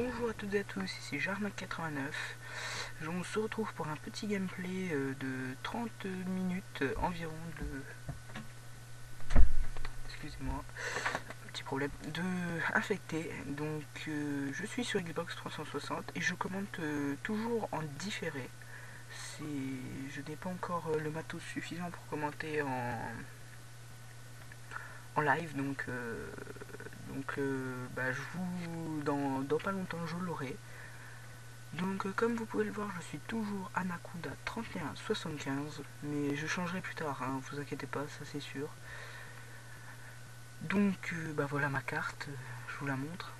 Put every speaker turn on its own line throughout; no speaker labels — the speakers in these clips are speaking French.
Bonjour à toutes et à tous, ici Jarnac89. On se retrouve pour un petit gameplay de 30 minutes environ excusez-moi, petit problème, de infecté. Donc je suis sur Xbox 360 et je commente toujours en différé. Je n'ai pas encore le matos suffisant pour commenter en live, je vous dans pas longtemps je l'aurai. Donc comme vous pouvez le voir, je suis toujours Anaconda 3175, mais je changerai plus tard, hein, vous inquiétez pas, ça c'est sûr. Donc voilà ma carte, je vous la montre.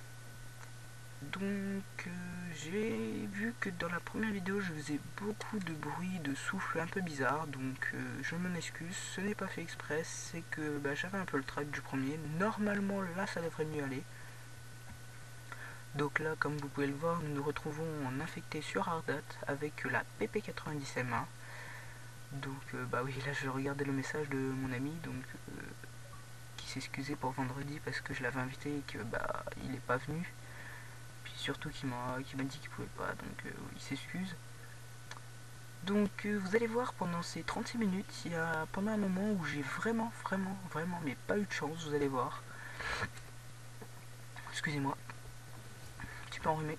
Donc j'ai vu que dans la première vidéo je faisais beaucoup de bruit, de souffle un peu bizarre, donc je m'en excuse, ce n'est pas fait exprès, c'est que j'avais un peu le trac du premier. Normalement là ça devrait mieux aller. Donc là, comme vous pouvez le voir, nous nous retrouvons en infecté sur Ardat avec la PP90M1. Donc oui, là je regardais le message de mon ami, qui s'excusait pour vendredi parce que je l'avais invité et que il n'est pas venu. Puis surtout qu'il m'a dit qu'il pouvait pas, donc il s'excuse. Donc vous allez voir, pendant ces 36 minutes, il y a pendant un moment où j'ai vraiment mais pas eu de chance, vous allez voir. Excusez-moi, un petit peu enrhumé.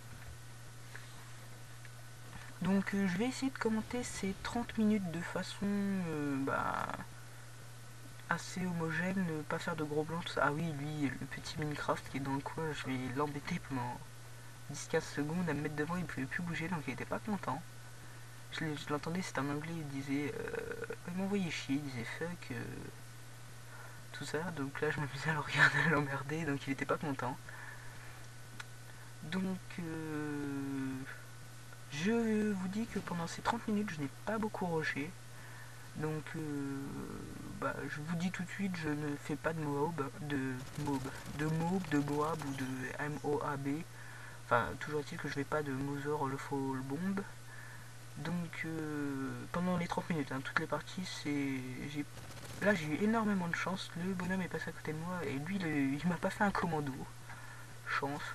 Donc je vais essayer de commenter ces 30 minutes de façon assez homogène, pas faire de gros blancs, tout ça. Ah oui, lui, le petit Minecraft qui est dans le coin, je vais l'embêter pendant 10-15 secondes à me mettre devant, il pouvait plus bouger, donc il était pas content. Je l'entendais, c'était en anglais, il disait... il m'envoyait chier, il disait fuck, tout ça. Donc là, je me faisais à le regarder, à l'emmerder, donc il était pas content. Donc... je vous dis que pendant ces 30 minutes, je n'ai pas beaucoup rushé. Donc, je vous dis tout de suite, je ne fais pas de mob, de moab ou de MOAB. Enfin, toujours est-il que je vais pas de Mother le Fall Bomb. Donc, pendant les 30 minutes, hein, toutes les parties, là j'ai eu énormément de chance. Le bonhomme est passé à côté de moi et lui, il m'a pas fait un commando. Chance.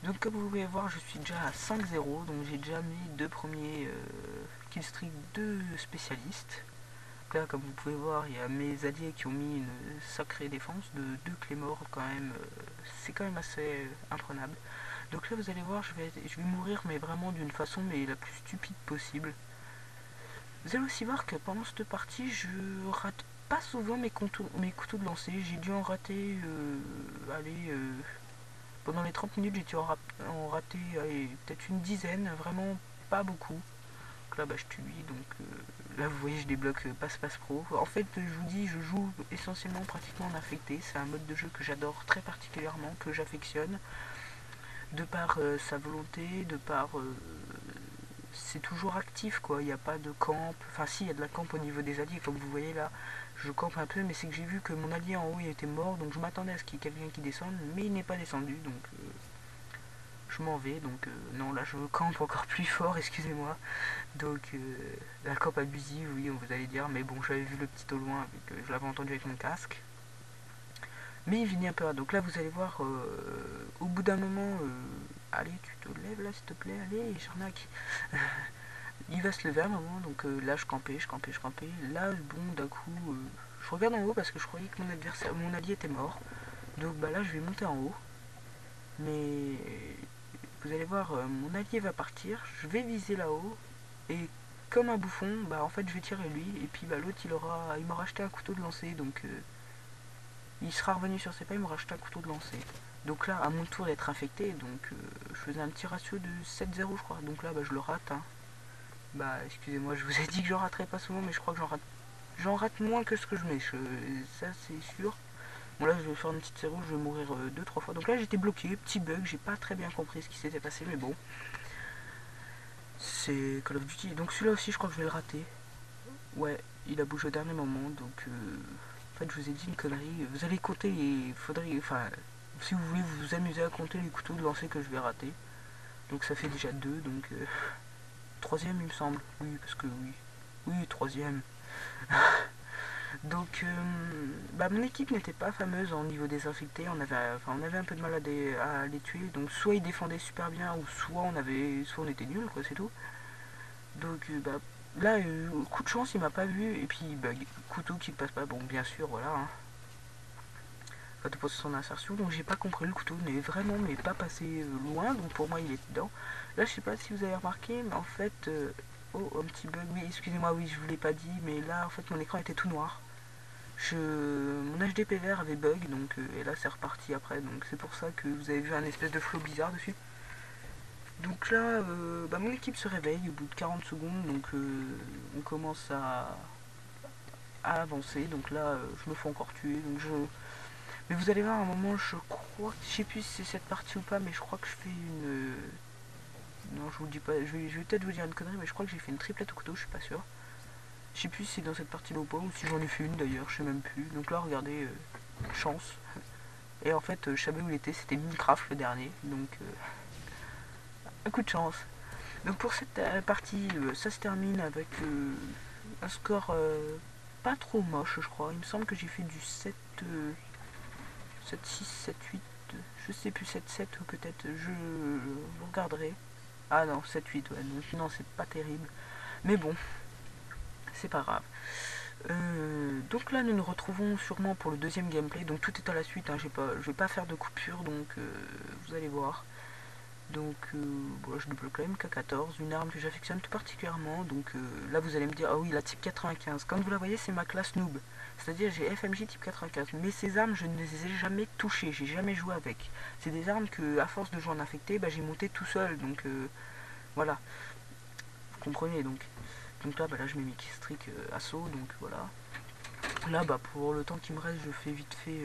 Donc comme vous pouvez voir, je suis déjà à 5-0, donc j'ai déjà mis deux premiers killstreak de spécialistes. Donc là, comme vous pouvez voir, il y a mes alliés qui ont mis une sacrée défense de 2 Claymore quand même, c'est quand même assez imprenable. Donc là vous allez voir, je vais mourir mais vraiment d'une façon la plus stupide possible. Vous allez aussi voir que pendant cette partie, je rate pas souvent mes couteaux de lancer, j'ai dû en rater, pendant les 30 minutes, j'ai dû en rater peut-être une dizaine, vraiment pas beaucoup. Donc là, je tue lui, donc là, vous voyez, je débloque passe pro. En fait, je vous dis, je joue essentiellement pratiquement en infecté. C'est un mode de jeu que j'adore très particulièrement, que j'affectionne. De par sa volonté, de par... c'est toujours actif, quoi. Il n'y a pas de camp. Enfin, si, il y a de la camp au niveau des alliés, comme vous voyez là. Je campe un peu, mais c'est que j'ai vu que mon allié en haut il était mort, donc je m'attendais à ce qu'il y ait quelqu'un qui descende, mais il n'est pas descendu, donc je m'en vais. Donc non, là je campe encore plus fort, excusez-moi. Donc la camp abusive, oui, vous allez dire, mais bon, j'avais vu le petit au loin, je l'avais entendu avec mon casque. Mais il venait un peu là, donc là vous allez voir, au bout d'un moment, allez, tu te lèves là s'il te plaît, allez, Charnac. Il va se lever à un moment, donc là je campais. Là, bon, d'un coup, je regarde en haut parce que je croyais que mon allié était mort. Donc là, je vais monter en haut. Mais vous allez voir, mon allié va partir. Je vais viser là-haut. Et comme un bouffon, en fait, je vais tirer lui. Et puis l'autre, il m'aura acheté un couteau de lancer. Donc il sera revenu sur ses pas, il m'aura acheté un couteau de lancer. Donc là, à mon tour d'être infecté, donc je faisais un petit ratio de 7-0, je crois. Donc là, je le rate, hein. Excusez-moi, je vous ai dit que j'en raterais pas souvent, mais je crois que j'en rate moins que ce que je mets, ça c'est sûr. Bon là je vais faire une petite série, je vais mourir 2-3 fois. Donc là j'étais bloqué, petit bug, j'ai pas très bien compris ce qui s'était passé, mais bon. C'est Call of Duty. Donc celui-là aussi je crois que je vais le rater. Ouais, il a bougé au dernier moment, donc en fait je vous ai dit une connerie. Vous allez compter si vous voulez vous amuser à compter les couteaux de lancer que je vais rater. Donc ça fait déjà 2, donc troisième il me semble. Oui, parce que oui. Oui, troisième. Donc, mon équipe n'était pas fameuse au niveau des infectés. On avait un peu de mal à les tuer. Donc, soit ils défendaient super bien, ou soit on était nuls, quoi, c'est tout. Donc, là, coup de chance, il m'a pas vu. Et puis, couteau qui ne passe pas. Bon, bien sûr, voilà. Hein. De poser son insertion. Donc, j'ai pas compris. Le couteau n'est vraiment, mais pas passé loin. Donc, pour moi, il est dedans. Là, je sais pas si vous avez remarqué, mais en fait. Oh, un petit bug. Oui, excusez-moi, oui, je vous l'ai pas dit. Mais là, en fait, mon écran était tout noir. Mon HDPVR avait bug, donc, et là c'est reparti après, donc c'est pour ça que vous avez vu un espèce de flow bizarre dessus. Donc là, mon équipe se réveille au bout de 40 secondes, donc on commence à avancer. Donc là, je me fais encore tuer, mais vous allez voir à un moment, je sais plus si c'est cette partie ou pas, mais je crois que je fais une... Non, je vous le dis pas, je vais peut-être vous dire une connerie, mais je crois que j'ai fait une triplette au couteau, je suis pas sûr. Je sais plus si c'est dans cette partie-là ou pas, ou si j'en ai fait une d'ailleurs, je sais même plus. Donc là, regardez, chance. Et en fait, je savais où il était, c'était Minecraft le dernier, donc un coup de chance. Donc pour cette partie, ça se termine avec un score pas trop moche, je crois. Il me semble que j'ai fait du 7, 7-6, 7-8, je sais plus, 7-7 ou peut-être, je regarderai. Ah non, 7-8, ouais, donc non, c'est pas terrible. Mais bon, c'est pas grave. Donc là, nous nous retrouvons sûrement pour le deuxième gameplay. Donc tout est à la suite. Hein, je vais pas faire de coupure, donc vous allez voir. Donc je débloque la MK14, une arme que j'affectionne tout particulièrement. Donc là, vous allez me dire, ah oui, la type 95. Comme vous la voyez, c'est ma classe noob. C'est-à-dire, j'ai FMJ type 95. Mais ces armes, je ne les ai jamais touchées. J'ai jamais joué avec. C'est des armes que, à force de jouer en infecté, j'ai monté tout seul. Donc voilà, vous comprenez donc. Donc là, je mets mes streak assaut, donc voilà. Là, pour le temps qui me reste, je fais vite fait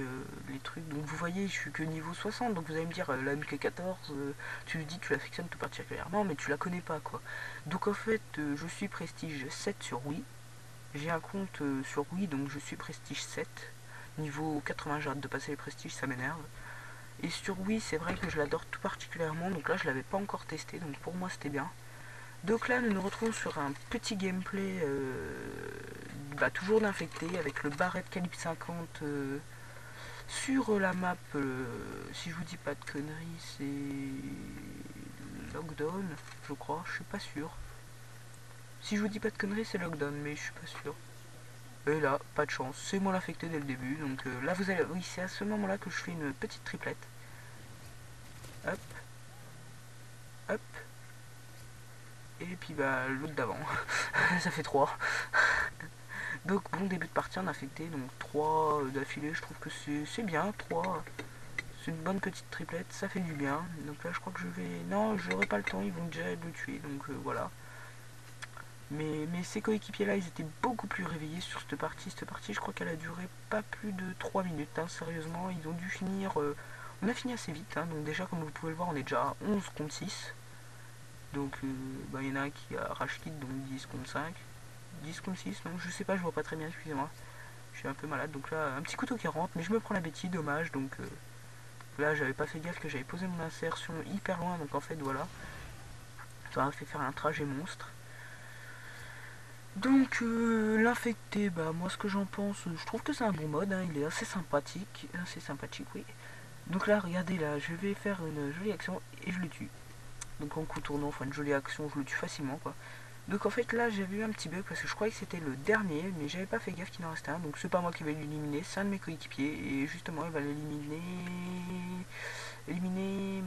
les trucs. Donc vous voyez, je suis que niveau 60, donc vous allez me dire, la MK14, tu dis que tu l'affectionnes tout particulièrement, mais tu la connais pas, quoi. Donc en fait, je suis prestige 7 sur Wii. J'ai un compte sur Wii, donc je suis prestige 7. Niveau 80, j'arrête de passer les prestiges, ça m'énerve. Et sur Wii, c'est vrai que je l'adore tout particulièrement, donc là, je l'avais pas encore testé, donc pour moi, c'était bien. Donc là, nous nous retrouvons sur un petit gameplay, toujours d'infecté, avec le barrette calibre 50 sur la map, si je vous dis pas de conneries, c'est Lockdown, je crois, je suis pas sûr. Si je vous dis pas de conneries, c'est Lockdown, mais je suis pas sûr. Et là, pas de chance, c'est moi l'infecté dès le début, donc là vous allez... Oui, c'est à ce moment-là que je fais une petite triplette. Hop, hop, et puis l'autre d'avant, ça fait 3. Donc bon, début de partie en infecté, donc 3 d'affilée, je trouve que c'est bien, 3, c'est une bonne petite triplette, ça fait du bien. Donc là je crois que je vais... Non, j'aurai pas le temps, ils vont déjà le tuer, donc voilà. Mais ces coéquipiers là, ils étaient beaucoup plus réveillés sur cette partie. Cette partie, je crois qu'elle a duré pas plus de 3 minutes, hein, sérieusement, ils ont dû finir... on a fini assez vite, hein, donc déjà comme vous pouvez le voir, on est déjà à 11 contre 6. Donc il y en a un qui a rage kit, donc 10 contre 5. 10 contre 6, donc je sais pas, je vois pas très bien, excusez-moi. Je suis un peu malade, donc là, un petit couteau qui rentre, mais je me prends la bêtise, dommage, donc là, j'avais pas fait gaffe que j'avais posé mon insertion hyper loin, donc en fait, voilà. Ça m'a fait faire un trajet monstre. Donc, l'infecté, moi, ce que j'en pense, je trouve que c'est un bon mode, hein, il est assez sympathique, oui. Donc là, regardez, là, je vais faire une jolie action, et je le tue. Donc en coup tournant, enfin une jolie action, je le tue facilement, quoi. Donc en fait là j'avais eu un petit bug parce que je croyais que c'était le dernier, mais j'avais pas fait gaffe qu'il en restait un, donc c'est pas moi qui vais l'éliminer, c'est un de mes coéquipiers, et justement il va l'éliminer... Éliminer...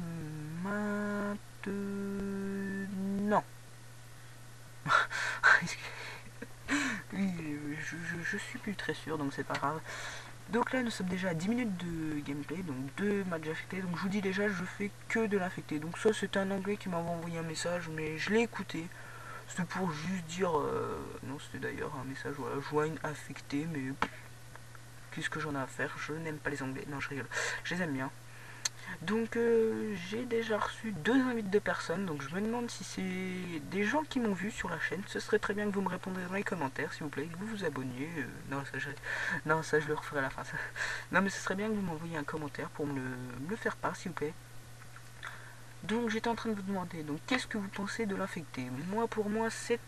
Maintenant. Oui, je suis plus très sûr, donc c'est pas grave. Donc là nous sommes déjà à 10 minutes de gameplay, donc 2 matchs affectés, donc je vous dis déjà je fais que de l'infecté. Donc ça c'est un anglais qui m'avait envoyé un message, mais je l'ai écouté. C'était pour juste dire... non, c'était d'ailleurs un message, voilà, joigne affecté, mais... Qu'est-ce que j'en ai à faire? Je n'aime pas les anglais. Non, je rigole. Je les aime bien. Donc, j'ai déjà reçu 2 invites de personnes, donc je me demande si c'est des gens qui m'ont vu sur la chaîne. Ce serait très bien que vous me répondiez dans les commentaires, s'il vous plaît, que vous vous abonniez. Non, ça, je le referai à la fin. Ça. Non, mais ce serait bien que vous m'envoyiez un commentaire pour me le faire part, s'il vous plaît. Donc j'étais en train de vous demander, donc qu'est-ce que vous pensez de l'infecté? Moi, pour moi, c'est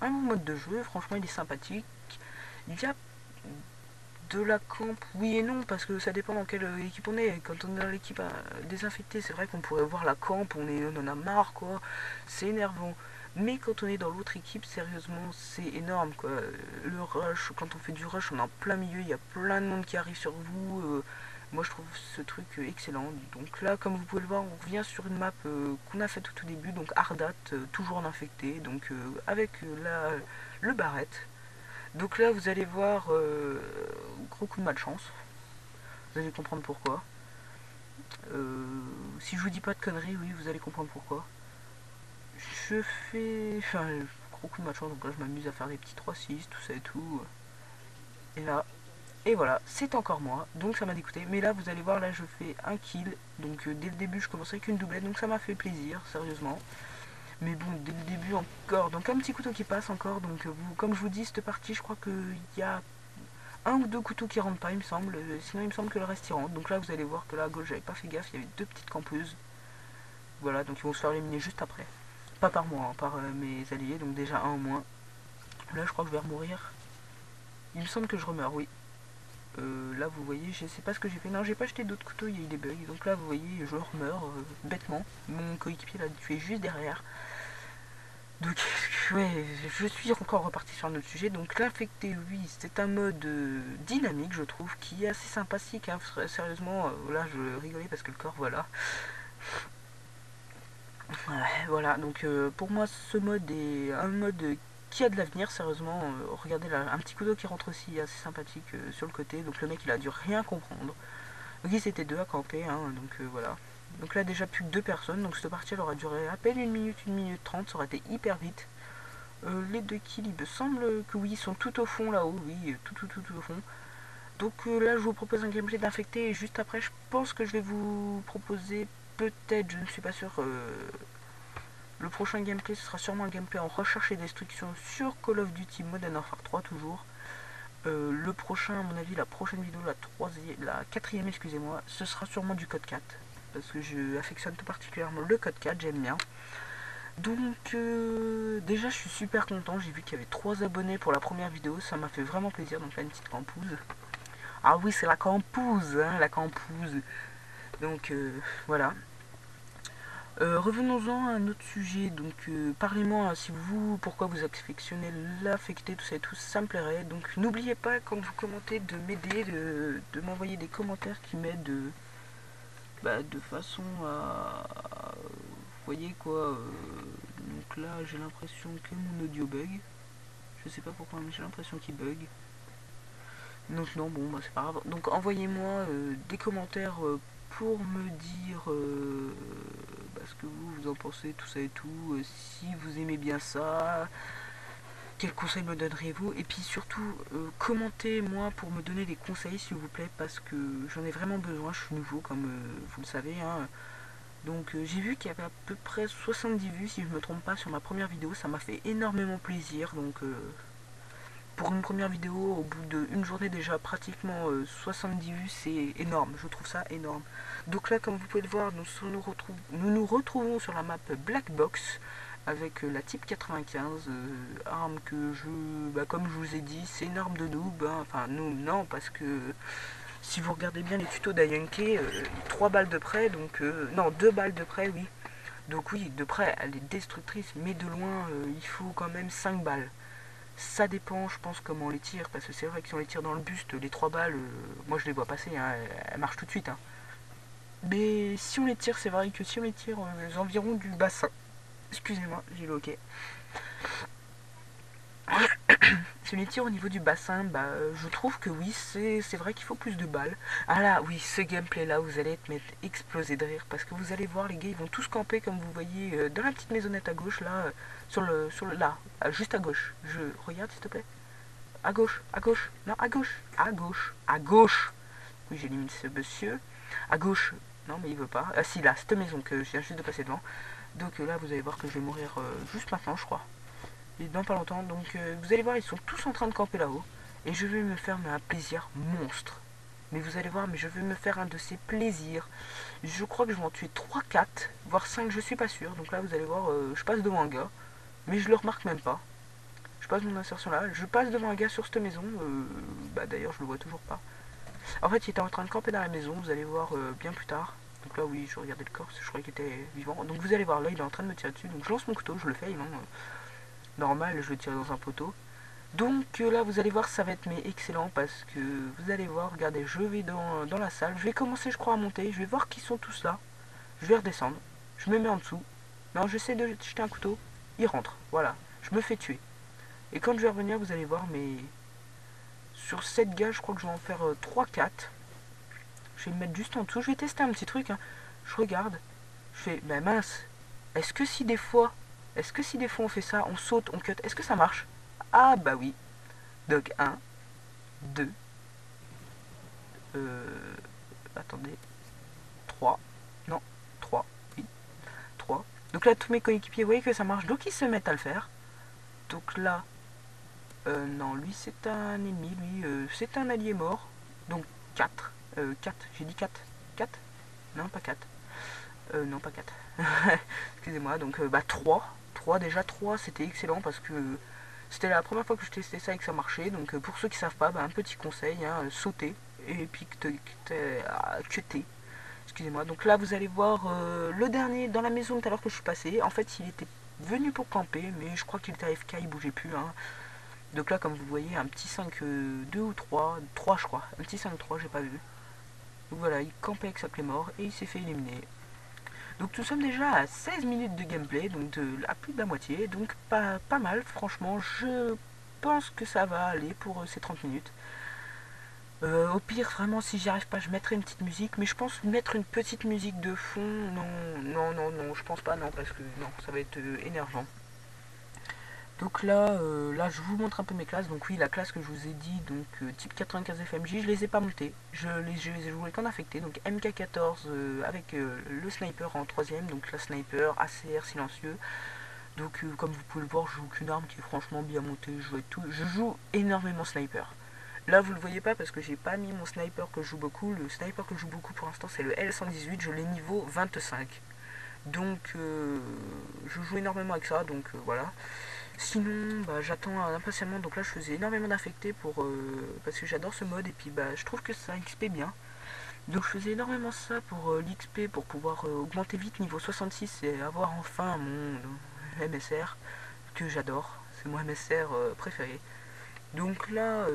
un mode de jeu, franchement il est sympathique. Il y a de la camp, oui et non, parce que ça dépend dans quelle équipe on est. Quand on est dans l'équipe désinfectée, c'est vrai qu'on pourrait voir la camp, on en a marre, quoi. C'est énervant. Mais quand on est dans l'autre équipe, sérieusement, c'est énorme, quoi. Le rush, quand on fait du rush, on est en plein milieu, il y a plein de monde qui arrive sur vous. Moi, je trouve ce truc excellent. Donc là, comme vous pouvez le voir, on revient sur une map qu'on a faite au tout début, donc Ardat, toujours en infecté, donc avec le barrette. Donc là, vous allez voir, gros coup de malchance. Vous allez comprendre pourquoi. Si je vous dis pas de conneries, oui, vous allez comprendre pourquoi. Je fais... Enfin, gros coup de malchance, donc là, je m'amuse à faire des petits 3-6, tout ça et tout. Et là... Et voilà, c'est encore moi, donc ça m'a dégoûté. Mais là, vous allez voir, là, je fais un kill. Donc dès le début, je commence avec une doublette, donc ça m'a fait plaisir, sérieusement. Mais bon, dès le début encore, donc un petit couteau qui passe encore. Donc comme je vous dis, cette partie, je crois qu'il y a un ou deux couteaux qui rentrent pas, il me semble. Sinon, il me semble que le reste y rentre. Donc là, vous allez voir que là à gauche, j'avais pas fait gaffe. Il y avait deux petites campeuses. Voilà, donc ils vont se faire éliminer juste après. Pas par moi, hein, par mes alliés. Donc déjà un au moins. Là, je crois que je vais remourir. Il me semble que je remeurs, oui. Là, vous voyez, je sais pas ce que j'ai fait. Non, j'ai pas acheté d'autres couteaux, il y a eu des bugs. Donc là, vous voyez, je remeurs bêtement. Mon coéquipier l'a tué juste derrière. Donc, ouais, je suis encore reparti sur un autre sujet. Donc, l'infecté, oui, c'est un mode dynamique, je trouve, qui est assez sympathique. Hein. Sérieusement, là, je rigolais parce que le corps, voilà. Ouais, voilà, donc pour moi, ce mode est un mode qui a de l'avenir, sérieusement. Regardez là, un petit couteau qui rentre aussi, assez sympathique sur le côté. Donc, le mec, il a dû rien comprendre. Donc, ils étaient deux à camper, hein, donc voilà. Donc là, déjà plus que deux personnes. Donc, cette partie, elle aura duré à peine une minute 30. Ça aurait été hyper vite. Les deux kills, il me semble que oui, ils sont tout au fond là-haut, oui, tout au fond. Donc là, je vous propose un gameplay d'infecté et juste après, je pense que je vais vous proposer, peut-être, je ne suis pas sûr, le prochain gameplay, ce sera sûrement un gameplay en recherche et destruction sur Call of Duty Modern Warfare 3 toujours. Le prochain, à mon avis, la prochaine vidéo, la quatrième, excusez-moi, ce sera sûrement du code 4. Parce que je affectionne tout particulièrement le code 4, j'aime bien. Donc déjà je suis super content, j'ai vu qu'il y avait 3 abonnés pour la première vidéo, ça m'a fait vraiment plaisir, donc là une petite campouse. Ah oui c'est la campouse, hein, la campouse. Donc voilà. Revenons-en à un autre sujet, donc parlez-moi si vous, pourquoi vous affectionnez l'affecté, tout ça et tout, ça me plairait. Donc n'oubliez pas quand vous commentez de m'aider, de m'envoyer des commentaires qui m'aident de façon à... Vous voyez quoi, donc là j'ai l'impression que mon audio bug. Je sais pas pourquoi mais j'ai l'impression qu'il bug. Donc non bon bah, c'est pas grave. Donc envoyez-moi des commentaires pour me dire ce que vous en pensez, tout ça et tout. Si vous aimez bien ça, quels conseils me donneriez-vous? Et puis surtout, commentez-moi pour me donner des conseils s'il vous plaît, parce que j'en ai vraiment besoin, je suis nouveau comme vous le savez. Hein. Donc j'ai vu qu'il y avait à peu près 70 vues si je me trompe pas sur ma première vidéo, ça m'a fait énormément plaisir. Donc pour une première vidéo, au bout d'une journée déjà pratiquement 70 vues, c'est énorme, je trouve ça énorme. Donc là comme vous pouvez le voir, nous retrouvons sur la map Black Box avec la Type 95, arme que comme je vous ai dit, c'est une arme de noob, hein. Enfin noob non, parce que si vous regardez bien les tutos d'Ayanke, 3 balles de près, donc non 2 balles de près oui. Donc oui, de près elle est destructrice, mais de loin il faut quand même 5 balles. Ça dépend, je pense, comment on les tire, parce que c'est vrai que si on les tire dans le buste, les 3 balles, moi je les vois passer, hein, elles marchent tout de suite. Hein. Mais si on les tire, c'est vrai que si on les tire aux environs du bassin, excusez-moi, j'ai le hoquet. Si on les tire au niveau du bassin, je trouve que oui, c'est vrai qu'il faut plus de balles. Ah là, oui, ce gameplay là, vous allez être explosé de rire, parce que vous allez voir, les gars, ils vont tous camper, comme vous voyez, dans la petite maisonnette à gauche, là, là, juste à gauche. Je regarde, s'il te plaît. À gauche, non, à gauche, à gauche. Oui, j'élimine ce monsieur. À gauche, non, mais il veut pas. Ah si, là, cette maison que je viens juste de passer devant. Donc là, vous allez voir que je vais mourir juste maintenant, je crois. Et dans pas longtemps. Donc vous allez voir, ils sont tous en train de camper là-haut. Et je vais me faire un plaisir monstre. Mais vous allez voir, mais je vais me faire un de ces plaisirs. Je crois que je vais en tuer 3, 4, voire 5, je suis pas sûr. Donc là, vous allez voir, je passe devant un gars. Mais je le remarque même pas. Je passe mon insertion là, je passe devant un gars sur cette maison, bah d'ailleurs je le vois toujours pas. En fait il était en train de camper dans la maison, vous allez voir bien plus tard. Donc là oui je regardais le corps, je croyais qu'il était vivant. Donc vous allez voir là il est en train de me tirer dessus, donc je lance mon couteau, je le fais, non, normal je le tire dans un poteau. Donc là vous allez voir ça va être mais excellent parce que vous allez voir, regardez je vais dans la salle, je vais commencer je crois à monter, je vais voir qui sont tous là, je vais redescendre, je me mets en dessous, non j'essaie de jeter un couteau, il rentre, voilà, je me fais tuer. Et quand je vais revenir vous allez voir mais sur 7 gars je crois que je vais en faire 3-4, je vais me mettre juste en dessous, je vais tester un petit truc, hein. Je regarde, je fais bah mince, est-ce que si des fois, on fait ça, on saute, on cut, est-ce que ça marche? Ah bah oui, donc 1, 2, attendez, 3, non, 3, oui, 3. Donc là, tous mes coéquipiers, vous voyez que ça marche, donc ils se mettent à le faire. Donc là, non, lui c'est un ennemi, lui, c'est un allié mort. Donc 4, 4, j'ai dit 4, 4. Non, pas 4. Non, pas 4. Excusez-moi, donc bah 3. 3, déjà 3, c'était excellent parce que c'était la première fois que je testais ça et que ça marchait. Donc pour ceux qui savent pas, bah, un petit conseil, hein, sauter et puis cutter. Excusez-moi. Donc là, vous allez voir le dernier dans la maison tout à l'heure que je suis passé. En fait, il était venu pour camper, mais je crois qu'il était AFK, il bougeait plus. Hein. Donc là, comme vous voyez, un petit 5-2 ou 3, 3 je crois. Un petit 5-3, j'ai pas vu. Donc voilà, il campait avec sa clé mort et il s'est fait éliminer. Donc nous sommes déjà à 16 minutes de gameplay, donc à plus de la moitié, donc pas mal, franchement, je pense que ça va aller pour ces 30 minutes. Au pire, vraiment, si j'y arrive pas, je mettrai une petite musique, mais je pense mettre une petite musique de fond, non, je pense pas, non, parce que non, ça va être énervant. Donc là, je vous montre un peu mes classes. Donc oui, la classe que je vous ai dit, donc type 95 FMJ, je les ai pas montées. Je les ai jouées qu'en affecté. Donc MK14 avec le sniper en troisième. Donc la sniper, ACR silencieux. Donc comme vous pouvez le voir, je joue qu'une arme qui est franchement bien montée. Je joue énormément sniper. Là vous le voyez pas parce que j'ai pas mis mon sniper que je joue beaucoup. Le sniper que je joue beaucoup pour l'instant c'est le L118. Je l'ai niveau 25. Donc je joue énormément avec ça. Donc voilà. Sinon, bah, j'attends impatiemment, donc là je faisais énormément d'affectés parce que j'adore ce mode et puis bah, je trouve que ça XP bien. Donc je faisais énormément ça pour l'XP, pour pouvoir augmenter vite niveau 66 et avoir enfin mon MSR que j'adore, c'est mon MSR préféré. Donc là,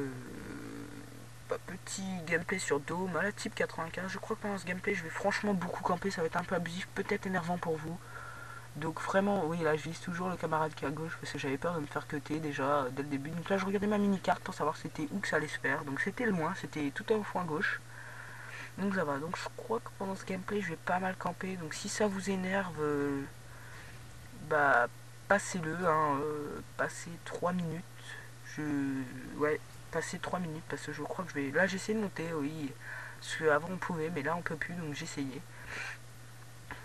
bah, petit gameplay sur Dome à la type 95, je crois que pendant ce gameplay je vais franchement beaucoup camper, ça va être un peu abusif, peut-être énervant pour vous. Donc vraiment, oui, là je vise toujours le camarade qui est à gauche parce que j'avais peur de me faire cutter déjà dès le début. Donc là je regardais ma mini-carte pour savoir c'était où que ça allait se faire. Donc c'était loin, c'était tout au fond à gauche. Donc ça va, donc je crois que pendant ce gameplay je vais pas mal camper. Donc si ça vous énerve, bah passez-le, hein, passez 3 minutes. Ouais, passez 3 minutes parce que je crois que je vais... Là j'essaie de monter, oui. Parce qu'avant on pouvait, mais là on peut plus, donc j'essayais.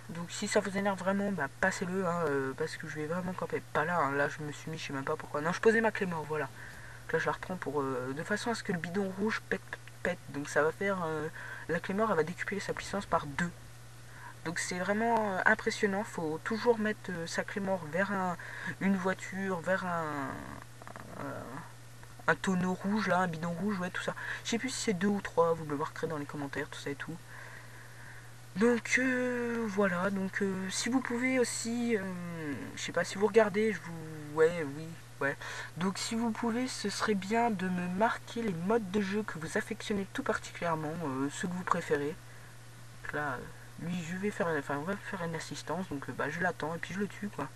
Donc si ça vous énerve vraiment, bah passez-le, hein, parce que je vais vraiment camper. Pas là, hein, là je me suis mis, je sais même pas pourquoi. Non, je posais ma clé mort, voilà. Donc là je la reprends pour de façon à ce que le bidon rouge pète. Donc ça va faire, la clé mort elle va décupler sa puissance par 2. Donc c'est vraiment impressionnant, faut toujours mettre sa clé mort vers une voiture, vers un tonneau rouge là, un bidon rouge, ouais tout ça. Je sais plus si c'est 2 ou 3, vous me le marquerez dans les commentaires, tout ça et tout. Donc voilà, donc si vous pouvez aussi, je sais pas si vous regardez, ouais, oui, ouais. Donc si vous pouvez, ce serait bien de me marquer les modes de jeu que vous affectionnez tout particulièrement, ceux que vous préférez. Donc là, lui, on va faire une assistance, donc bah je l'attends et puis je le tue quoi.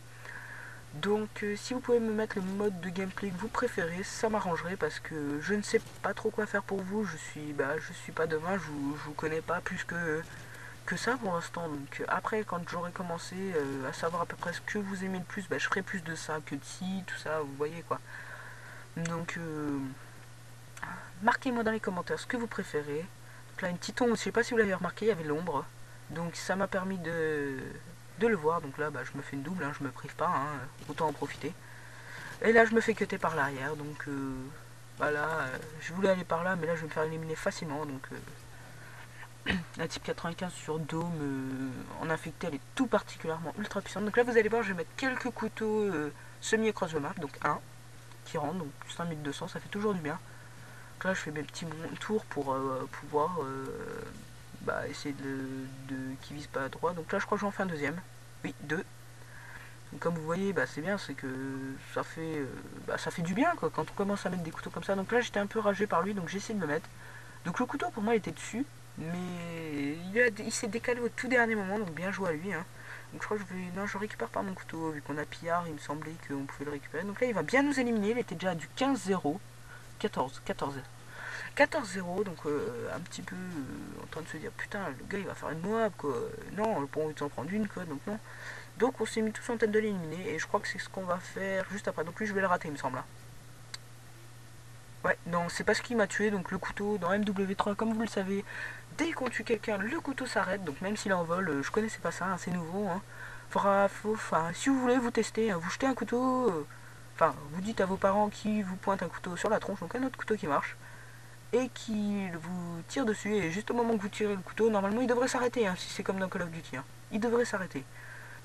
Donc si vous pouvez me mettre le mode de gameplay que vous préférez, ça m'arrangerait parce que je ne sais pas trop quoi faire pour vous. Je suis pas devin, je vous connais pas plus que ça pour l'instant. Donc après quand j'aurai commencé à savoir à peu près ce que vous aimez le plus, bah, je ferai plus de ça que de ci, tout ça, vous voyez quoi. Donc marquez-moi dans les commentaires ce que vous préférez. Donc là une petite ombre, je sais pas si vous l'avez remarqué, il y avait l'ombre. Donc ça m'a permis de le voir. Donc là bah, je me fais une double, hein, je me prive pas, hein, autant en profiter. Et là je me fais cutter par l'arrière. Donc voilà, je voulais aller par là mais là je vais me faire éliminer facilement. Donc la type 95 sur Dome en infecté, elle est tout particulièrement ultra puissante. Donc là vous allez voir, je vais mettre quelques couteaux semi across the map. Donc 1, qui rentrent, donc 5200, ça fait toujours du bien. Donc là je fais mes petits tours pour pouvoir essayer qu'ils visent pas à droite. Donc là je crois que j'en fais un deuxième. Oui, deux. Donc comme vous voyez, c'est bien, c'est que ça fait du bien quoi, quand on commence à mettre des couteaux comme ça. Donc là j'étais un peu ragé par lui, donc j'ai essayé de le mettre. Donc le couteau pour moi il était dessus, mais il s'est décalé au tout dernier moment, donc bien joué à lui. Hein. Donc je crois que je récupère pas mon couteau, vu qu'on a pillard, il me semblait qu'on pouvait le récupérer. Donc là il va bien nous éliminer, il était déjà du 15-0, 14-0, donc un petit peu en train de se dire putain le gars il va faire une Moab quoi. Non, pas envie de s'en prendre une quoi, donc non. Donc on s'est mis tous en tête de l'éliminer, et je crois que c'est ce qu'on va faire juste après. Donc lui je vais le rater il me semble. Ouais, non, c'est pas ce qui m'a tué, donc le couteau dans MW3, comme vous le savez, dès qu'on tue quelqu'un, le couteau s'arrête, donc même s'il est en vol, je connaissais pas ça, hein, c'est nouveau, hein. Si vous voulez vous tester, hein, vous jetez un couteau, vous dites à vos parents qui vous pointent un couteau sur la tronche, donc un autre couteau qui marche, et qui vous tire dessus, et juste au moment que vous tirez le couteau, normalement il devrait s'arrêter, hein, si c'est comme dans Call of Duty, hein. Il devrait s'arrêter.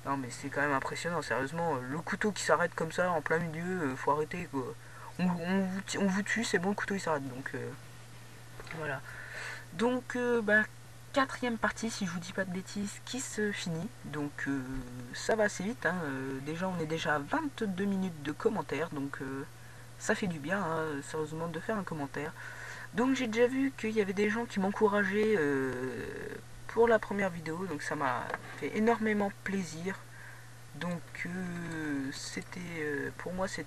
Non mais c'est quand même impressionnant, sérieusement, le couteau qui s'arrête comme ça en plein milieu, faut arrêter quoi. On vous tue, c'est bon, le couteau il s'arrête, donc voilà. Donc quatrième partie, si je vous dis pas de bêtises, qui se finit, donc ça va assez vite, hein. Déjà on est déjà à 22 minutes de commentaires, donc ça fait du bien, hein, sérieusement, de faire un commentaire. Donc j'ai déjà vu qu'il y avait des gens qui m'encourageaient pour la première vidéo, donc ça m'a fait énormément plaisir. Donc pour moi ça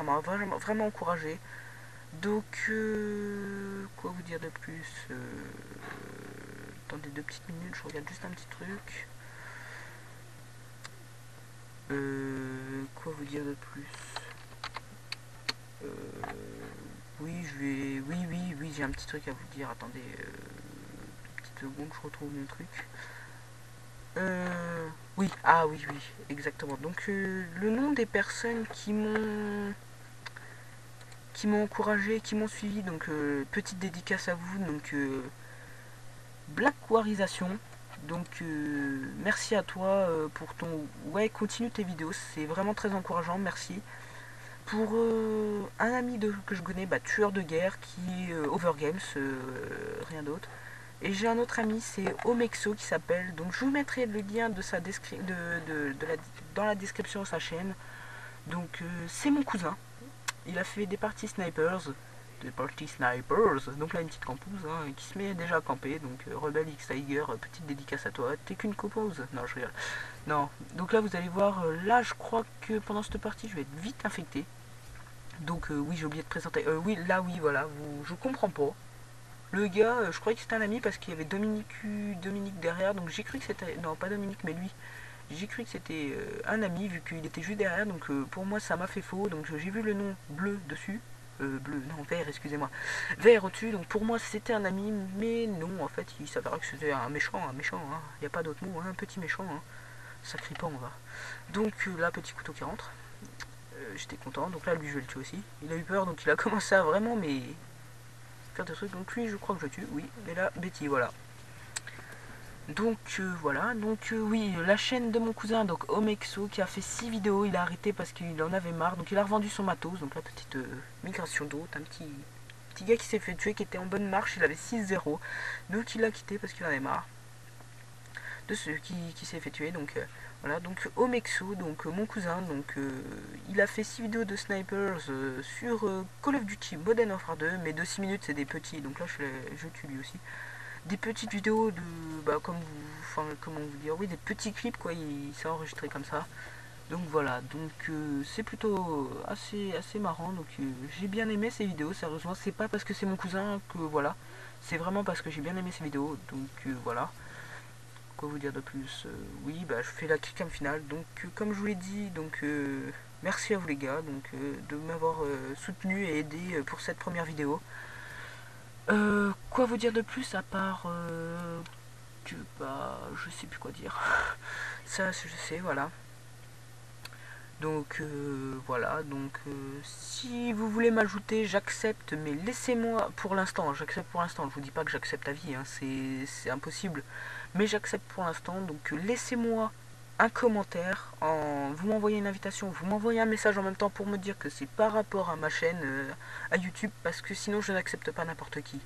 m'a vraiment encouragé. Donc quoi vous dire de plus, attendez 2 petites minutes, je regarde juste un petit truc. Quoi vous dire de plus, oui, j'ai un petit truc à vous dire, attendez, une petite seconde, je retrouve mon truc. Oui, oui, exactement. Donc le nom des personnes qui m'ont encouragé, qui m'ont suivi, donc petite dédicace à vous, donc Blackwarisation. Donc merci à toi pour ton... Ouais, continue tes vidéos, c'est vraiment très encourageant, merci. Pour un ami que je connais, tueur de guerre, qui est Overgames, rien d'autre. Et j'ai un autre ami, c'est Omexo qui s'appelle. Donc je vous mettrai le lien de sa dans la description de sa chaîne. Donc c'est mon cousin. Il a fait des parties snipers. Donc là une petite campouse hein, qui se met déjà à camper. Donc Rebelle X Tiger, petite dédicace à toi. T'es qu'une compose. Non, je rigole. Non. Donc là vous allez voir, là je crois que pendant cette partie je vais être vite infecté. Donc oui, j'ai oublié de présenter. Oui, voilà, je comprends pas. Le gars, je croyais que c'était un ami parce qu'il y avait Dominique derrière, donc j'ai cru que c'était... Non, pas Dominique, mais lui. J'ai cru que c'était un ami, vu qu'il était juste derrière, donc pour moi ça m'a fait faux, donc j'ai vu le nom bleu dessus. Bleu, non, vert, excusez-moi. Vert au-dessus, donc pour moi c'était un ami, mais non, en fait, il s'avéra que c'était un méchant, hein. Il n'y a pas d'autre mot, hein, un petit méchant, hein. Ça crie pas, on va. Donc là, petit couteau qui rentre. J'étais content, donc là, lui, je vais le tuer aussi. Il a eu peur, donc il a commencé à vraiment, mais... faire des trucs, donc lui je crois que je tue, oui, mais là Betty, voilà. Donc voilà, donc oui, la chaîne de mon cousin, donc Omexo, qui a fait 6 vidéos, il a arrêté parce qu'il en avait marre, donc il a revendu son matos, donc la petite migration d'hôte, un petit gars qui s'est fait tuer, qui était en bonne marche, il avait 6-0, donc il l'a quitté parce qu'il en avait marre de ceux qui s'est fait tuer, donc voilà, donc Omexo, donc mon cousin, donc il a fait 6 vidéos de snipers sur Call of Duty Modern Warfare 2, mais de 6 minutes c'est des petits, donc là je tue lui aussi. Des petites vidéos de, comment vous dire, oui, des petits clips quoi, il s'est enregistré comme ça. Donc voilà, donc c'est plutôt assez marrant, donc j'ai bien aimé ces vidéos, sérieusement, c'est pas parce que c'est mon cousin que voilà, c'est vraiment parce que j'ai bien aimé ces vidéos, donc voilà. Quoi vous dire de plus, oui, je fais la kickcam finale, donc comme je vous l'ai dit, donc merci à vous les gars, donc de m'avoir soutenu et aidé pour cette première vidéo. Quoi vous dire de plus à part que je sais plus quoi dire. Ça je sais, voilà. Donc voilà, donc si vous voulez m'ajouter, j'accepte, mais laissez-moi pour l'instant, j'accepte pour l'instant, je vous dis pas que j'accepte à vie, hein, c'est impossible, mais j'accepte pour l'instant, donc laissez-moi un commentaire, vous m'envoyez une invitation, vous m'envoyez un message en même temps pour me dire que c'est par rapport à ma chaîne à YouTube, parce que sinon je n'accepte pas n'importe qui.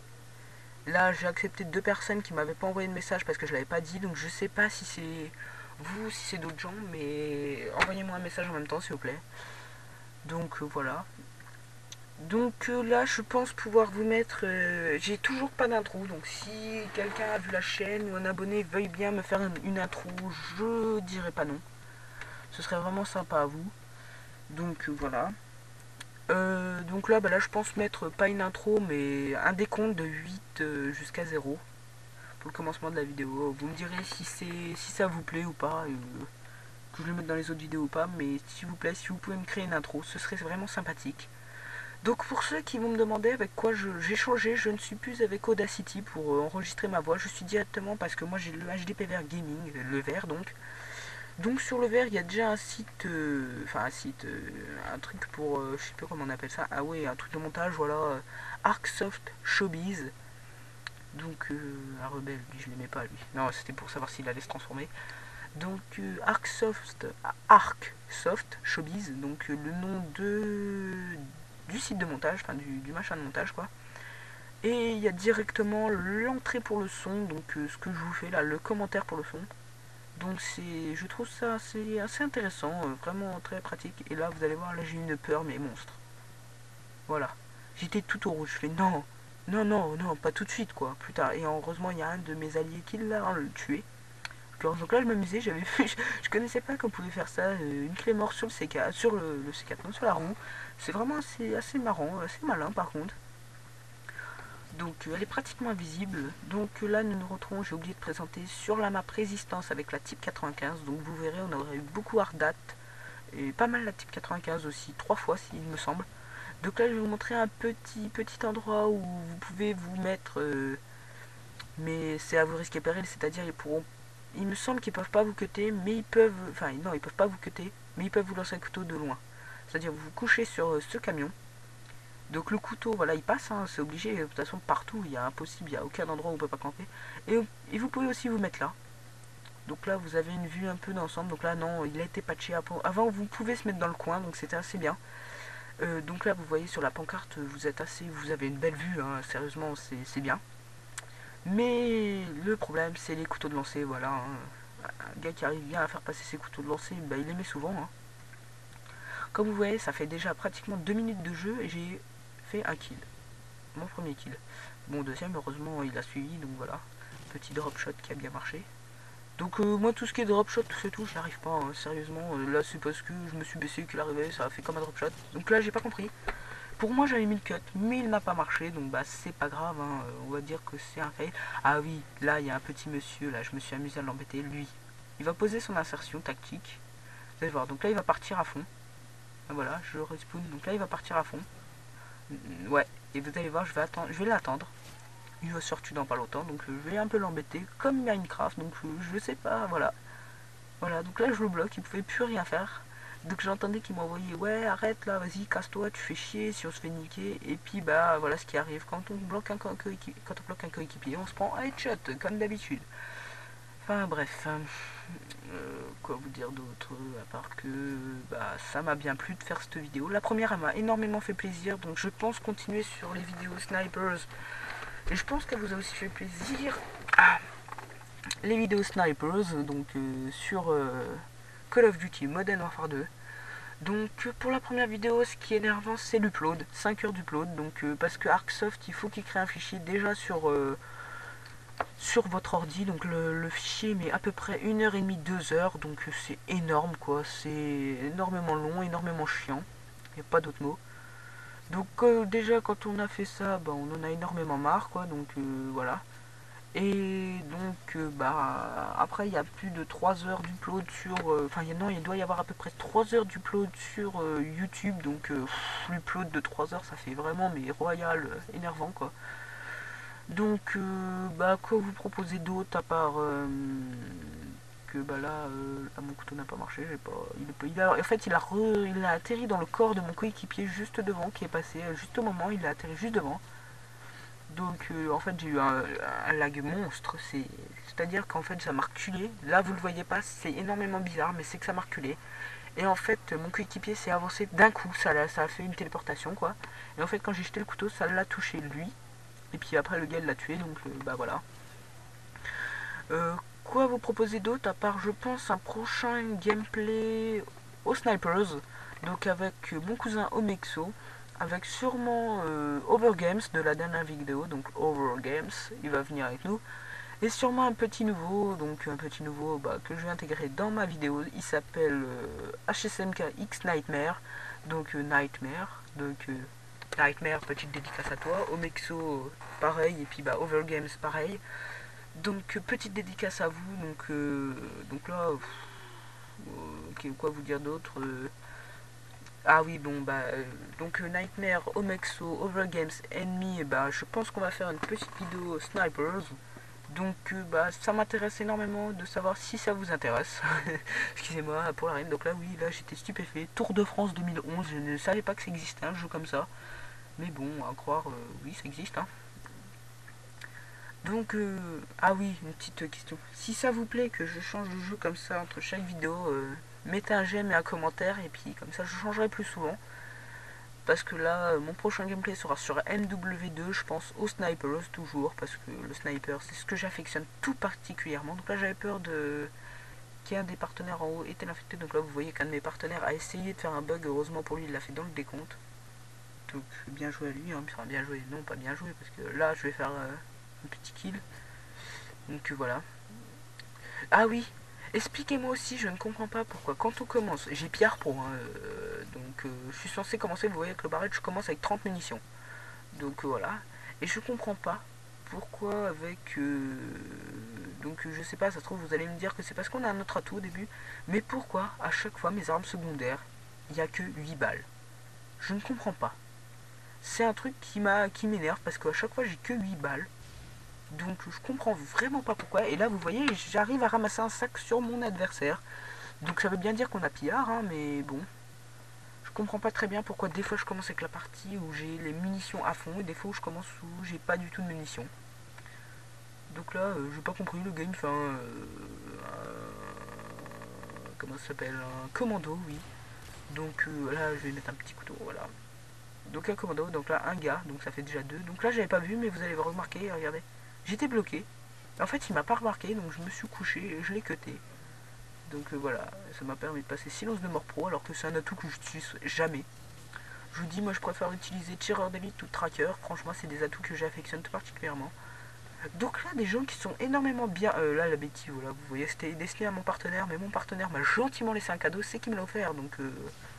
Là, j'ai accepté 2 personnes qui m'avaient pas envoyé de message parce que je l'avais pas dit, donc je sais pas si c'est vous, si c'est d'autres gens, mais envoyez-moi un message en même temps, s'il vous plaît. Donc voilà. Donc là, je pense pouvoir vous mettre. J'ai toujours pas d'intro, donc si quelqu'un a vu la chaîne ou un abonné veuille bien me faire une intro, je dirai pas non. Ce serait vraiment sympa à vous. Donc voilà. Donc là, bah là, je pense mettre pas une intro, mais un décompte de 8 jusqu'à 0 pour le commencement de la vidéo. Vous me direz si ça vous plaît ou pas, que je le mette dans les autres vidéos ou pas, mais s'il vous plaît, si vous pouvez me créer une intro, ce serait vraiment sympathique. Donc pour ceux qui vont me demander avec quoi j'ai changé, je ne suis plus avec Audacity pour enregistrer ma voix, je suis directement parce que moi j'ai le HDPVR Gaming, le vert donc. Donc sur le vert il y a déjà un site, un truc pour, je sais pas comment on appelle ça, ah ouais, un truc de montage, voilà, Arcsoft Showbiz. Donc un rebelle, lui je l'aimais pas lui, non c'était pour savoir s'il allait se transformer. Donc Arcsoft Showbiz, donc le nom du site de montage, enfin du machin de montage quoi. Et il y a directement l'entrée pour le son, donc ce que je vous fais là, le commentaire pour le son. Donc je trouve ça assez intéressant, vraiment très pratique. Et là vous allez voir, là j'ai une peur mais monstre. Voilà. J'étais tout au rouge, je fais non, non, non, non, pas tout de suite quoi, plus tard. Et heureusement il y a un de mes alliés qui l'a tué. Donc là je m'amusais, j'avais vu, je connaissais pas qu'on pouvait faire ça, une clé morte sur le C4, sur le C4, non, sur la roue. C'est vraiment assez marrant, assez malin par contre. Donc elle est pratiquement invisible. Donc là nous nous retrouvons, j'ai oublié de présenter, sur la map résistance avec la type 95. Donc vous verrez, on aurait eu beaucoup Ardat et pas mal la type 95 aussi, 3 fois s'il me semble. Donc là je vais vous montrer un petit endroit où vous pouvez vous mettre, mais c'est à vous risquer péril, c'est-à-dire il me semble qu'ils peuvent pas vous cutter, mais ils peuvent, enfin non ils peuvent pas vous cutter, mais ils peuvent vous lancer un couteau de loin. C'est-à-dire vous vous couchez sur ce camion. Donc le couteau, voilà, il passe, hein, c'est obligé, de toute façon partout, il y a impossible, il n'y a aucun endroit où on peut pas camper. Et vous pouvez aussi vous mettre là. Donc là vous avez une vue un peu d'ensemble, donc là non, il a été patché. Avant vous pouvez se mettre dans le coin, donc c'était assez bien. Donc là vous voyez sur la pancarte, vous avez une belle vue, hein, sérieusement c'est bien. Mais le problème c'est les couteaux de lancer, voilà. Hein. Un gars qui arrive bien à faire passer ses couteaux de lancer, bah, il les met souvent. Hein. Comme vous voyez, ça fait déjà pratiquement 2 minutes de jeu et j'ai fait un kill. Mon premier kill. Mon deuxième, heureusement, il a suivi, donc voilà. Petit drop shot qui a bien marché. Donc moi, tout ce qui est drop shot, c'est tout, j'y arrive pas, hein, sérieusement. Là, c'est parce que je me suis baissé qu'il arrivait, ça a fait comme un drop shot. Donc là, j'ai pas compris. Pour moi, j'avais mis le cut, mais il n'a pas marché, donc bah c'est pas grave, hein, on va dire que c'est un fail. Ah oui, là, il y a un petit monsieur, là, je me suis amusé à l'embêter, lui. Il va poser son insertion tactique. Vous allez voir, donc là, il va partir à fond. Ah, voilà, je respawn, donc là, il va partir à fond. Ouais, et vous allez voir, je vais l'attendre. Il va sortir dans pas longtemps, donc je vais un peu l'embêter, comme Minecraft, donc je sais pas, voilà. Voilà, donc là je le bloque, il pouvait plus rien faire. Donc j'entendais qu'il m'envoyait, ouais, arrête là, vas-y, casse-toi, tu fais chier si on se fait niquer. Et puis bah voilà ce qui arrive, quand on bloque un coéquipier, on se prend un headshot, comme d'habitude. Enfin bref, quoi vous dire d'autre, à part que bah, ça m'a bien plu de faire cette vidéo. La première elle m'a énormément fait plaisir, donc je pense continuer sur les vidéos snipers. Et je pense qu'elle vous a aussi fait plaisir. Ah, les vidéos snipers, donc sur Call of Duty Modern Warfare 2. Donc pour la première vidéo, ce qui est énervant, c'est l'upload, 5 heures d'upload. Donc parce que Arcsoft, il faut qu'il crée un fichier déjà sur votre ordi. Donc le fichier met à peu près 1h30, 2 heures. Donc c'est énorme quoi, c'est énormément long, énormément chiant. Il n'y a pas d'autre mot. Donc déjà quand on a fait ça, bah, on en a énormément marre quoi. Donc voilà. Et donc bah après il y a plus de 3 heures d'upload sur enfin non, il doit y avoir à peu près 3 heures d'upload sur YouTube. Donc l'upload de 3 heures ça fait vraiment mais royal énervant quoi. Donc bah quoi vous proposer d'autre à part que bah là, mon couteau n'a pas marché, j'ai pas en fait il a atterri dans le corps de mon coéquipier juste devant, qui est passé juste au moment, il a atterri juste devant. Donc en fait j'ai eu un lag monstre, c'est-à-dire qu'en fait ça m'a reculé. Là vous le voyez pas, c'est énormément bizarre, mais c'est que ça m'a reculé. Et en fait mon coéquipier s'est avancé d'un coup, ça a fait une téléportation quoi. Et en fait quand j'ai jeté le couteau, ça l'a touché lui. Et puis après le gars l'a tué, donc bah voilà. Quoi vous proposer d'autre à part je pense un prochain gameplay aux snipers, donc avec mon cousin Omexo, avec sûrement Overgames de la dernière vidéo, donc Overgames, il va venir avec nous, et sûrement un petit nouveau, donc un petit nouveau que je vais intégrer dans ma vidéo, il s'appelle HSMK X Nightmare, donc Nightmare, donc Nightmare, petite dédicace à toi, Omexo pareil, et puis Overgames pareil. Donc petite dédicace à vous, donc là, quoi vous dire d'autre ah oui, bon, donc Nightmare, Omexo, Overgames, Enemy, je pense qu'on va faire une petite vidéo Snipers. Donc ça m'intéresse énormément de savoir si ça vous intéresse. Excusez-moi pour la reine. Donc là oui, là j'étais stupéfait. Tour de France 2011, je ne savais pas que ça existait un jeu comme ça. Mais bon, à croire, oui ça existe. Hein. Donc, ah oui, une petite question. Si ça vous plaît que je change de jeu comme ça entre chaque vidéo, mettez un j'aime et un commentaire, et puis comme ça je changerai plus souvent. Parce que là, mon prochain gameplay sera sur MW2, je pense, au Snipers toujours, parce que le sniper c'est ce que j'affectionne tout particulièrement. Donc là j'avais peur de qu'un des partenaires en haut était infecté, donc là vous voyez qu'un de mes partenaires a essayé de faire un bug, heureusement pour lui il l'a fait dans le décompte. Donc bien joué à lui, hein, bien joué, non pas bien joué, parce que là je vais faire un petit kill. Donc voilà. Ah oui, expliquez-moi aussi, je ne comprends pas pourquoi quand on commence, j'ai Pierre Pro, hein, donc je suis censé commencer, vous voyez avec le barrette, je commence avec 30 munitions. Donc voilà, et je comprends pas pourquoi avec... donc je sais pas, ça se trouve vous allez me dire que c'est parce qu'on a un autre atout au début, mais pourquoi à chaque fois mes armes secondaires, il n'y a que 8 balles. Je ne comprends pas. C'est un truc qui m'énerve parce qu'à chaque fois j'ai que 8 balles. Donc je comprends vraiment pas pourquoi. Et là vous voyez j'arrive à ramasser un sac sur mon adversaire. Donc ça veut bien dire qu'on a pillard hein, mais bon. Je comprends pas très bien pourquoi des fois je commence avec la partie où j'ai les munitions à fond et des fois où je commence où j'ai pas du tout de munitions. Donc là j'ai pas compris, le game fait comment ça s'appelle, un commando oui. Donc là je vais mettre un petit couteau, voilà. Donc un commando, donc là un gars, donc ça fait déjà deux. Donc là j'avais pas vu mais vous allez remarquer, regardez. J'étais bloqué. En fait il m'a pas remarqué donc je me suis couché et je l'ai cuté. Donc voilà, ça m'a permis de passer silence de mort pro alors que c'est un atout que je n'utilise jamais. Je vous dis, moi je préfère utiliser tireur d'élite ou tracker, franchement c'est des atouts que j'affectionne tout particulièrement. Donc là des gens qui sont énormément bien... là la bêtise, voilà, vous voyez c'était destiné à mon partenaire, mais mon partenaire m'a gentiment laissé un cadeau, c'est qui me l'a offert, donc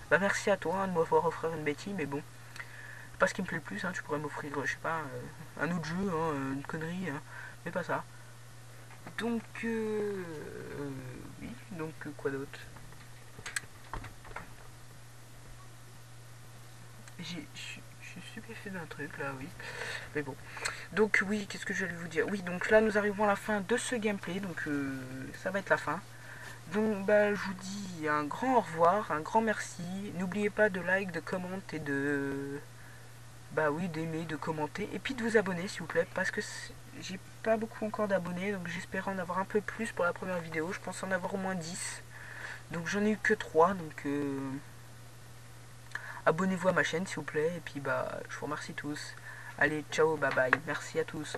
merci à toi hein, de m'avoir offert une bêtise, mais bon, c'est pas ce qui me plaît le plus, hein, tu pourrais m'offrir, je sais pas, un autre jeu, hein, une connerie, hein, mais pas ça. Donc, oui, donc quoi d'autre? Je suis stupéfait d'un truc là, oui. Mais bon. Donc oui, qu'est-ce que j'allais vous dire? Oui, donc là nous arrivons à la fin de ce gameplay, donc ça va être la fin. Donc je vous dis un grand au revoir, un grand merci. N'oubliez pas de like, de commenter et de... oui, d'aimer, de commenter. Et puis de vous abonner s'il vous plaît, parce que j'ai pas beaucoup encore d'abonnés, donc j'espère en avoir un peu plus pour la première vidéo. Je pense en avoir au moins 10. Donc j'en ai eu que 3, donc... abonnez-vous à ma chaîne s'il vous plaît. Et puis je vous remercie tous. Allez, ciao, bye bye. Merci à tous.